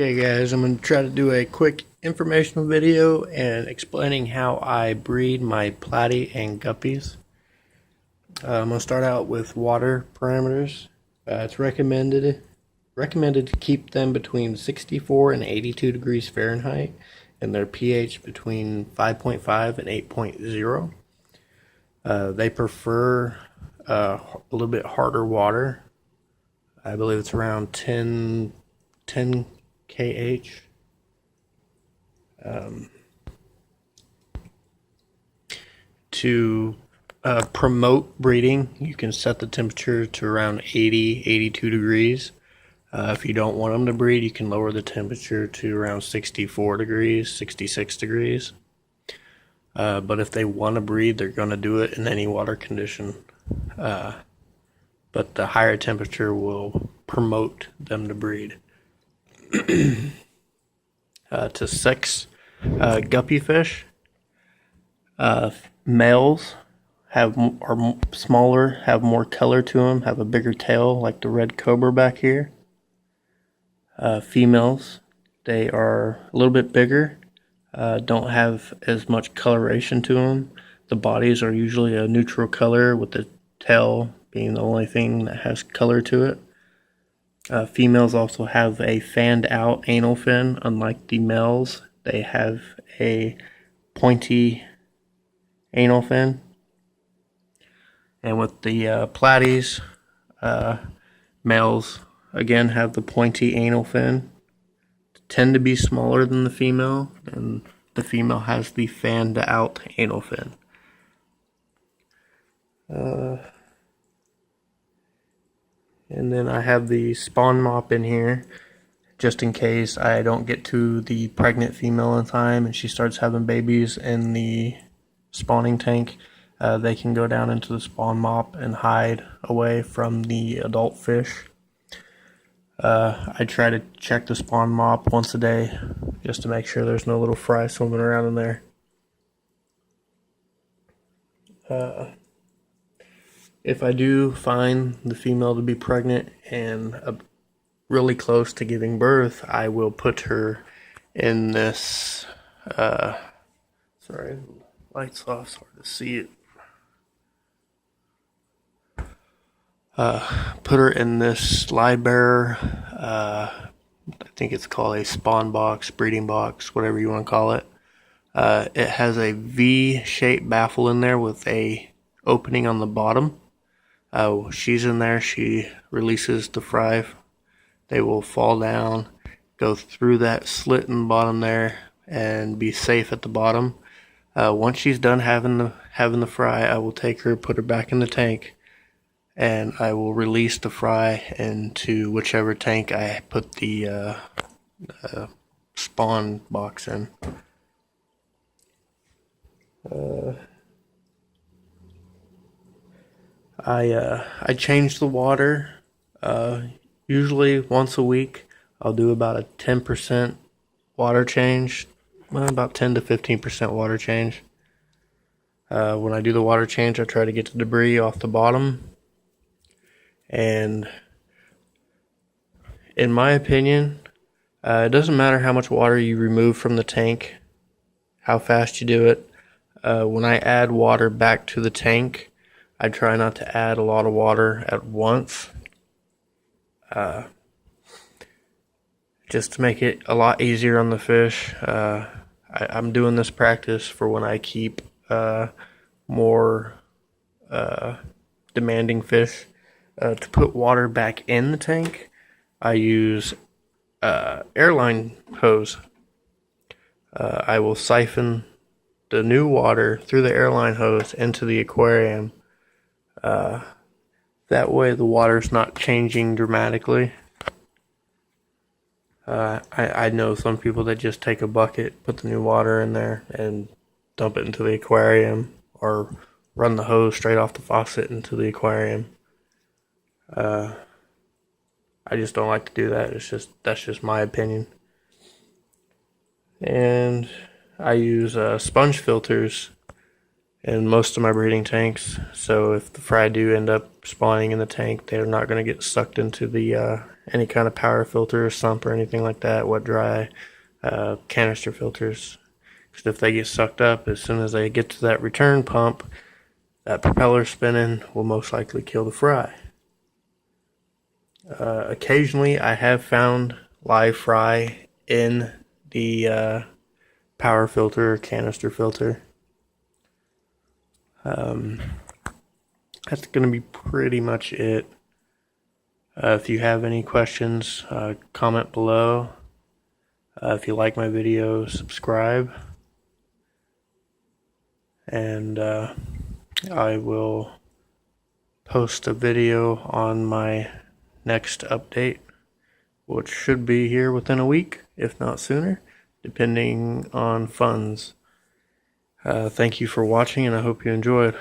Okay guys, I'm going to try to do a quick informational video and explaining how I breed my platy and guppies. I'm going to start out with water parameters. It's recommended to keep them between 64 and 82 degrees Fahrenheit and their pH between 5.5 and 8.0. They prefer a little bit harder water. I believe it's around 10 kh. To promote breeding, you can set the temperature to around 82 degrees. If you don't want them to breed, you can lower the temperature to around 64 degrees, 66 degrees. But if they want to breed, they're going to do it in any water condition. But the higher temperature will promote them to breed. To sex guppy fish, males are smaller, have more color to them, have a bigger tail like the red cobra back here. Females, they are a little bit bigger, don't have as much coloration to them. The bodies are usually a neutral color, with the tail being the only thing that has color to it. Females also have a fanned out anal fin. Unlike the males, they have a pointy anal fin. And with the platies, males again have the pointy anal fin. Tend to be smaller than the female, and the female has the fanned out anal fin. And then I have the spawn mop in here, just in case I don't get to the pregnant female in time and she starts having babies in the spawning tank. They can go down into the spawn mop and hide away from the adult fish. I try to check the spawn mop once a day, just to make sure there's no little fry swimming around in there. If I do find the female to be pregnant and really close to giving birth, I will put her in this, sorry, light's off, it's hard to see it. Put her in this live bearer, I think it's called a spawn box, breeding box, whatever you want to call it. It has a V-shaped baffle in there with a opening on the bottom. She's in there, she releases the fry. They will fall down, go through that slit in the bottom there, and be safe at the bottom. Once she's done having the fry, I will take her, put her back in the tank, and I will release the fry into whichever tank I put the spawn box in. I change the water usually once a week. I'll do about a 10% water change, about 10 to 15% water change. When I do the water change, I try to get the debris off the bottom. And in my opinion, it doesn't matter how much water you remove from the tank, how fast you do it. When I add water back to the tank, I try not to add a lot of water at once, just to make it a lot easier on the fish. I'm doing this practice for when I keep more demanding fish. To put water back in the tank, I use airline hose. I will siphon the new water through the airline hose into the aquarium. That way the water's not changing dramatically. I know some people that just take a bucket, put the new water in there, and dump it into the aquarium, or run the hose straight off the faucet into the aquarium. I just don't like to do that. That's just my opinion. And I use sponge filters in most of my breeding tanks, so if the fry do end up spawning in the tank, they're not going to get sucked into the any kind of power filter, sump, or anything like that, wet dry, canister filters. Because if they get sucked up, as soon as they get to that return pump, that propeller spinning will most likely kill the fry. Occasionally, I have found live fry in the power filter or canister filter. That's going to be pretty much it. If you have any questions, comment below. If you like my video, subscribe. And I will post a video on my next update, which should be here within a week, if not sooner, depending on funds. Thank you for watching, and I hope you enjoyed.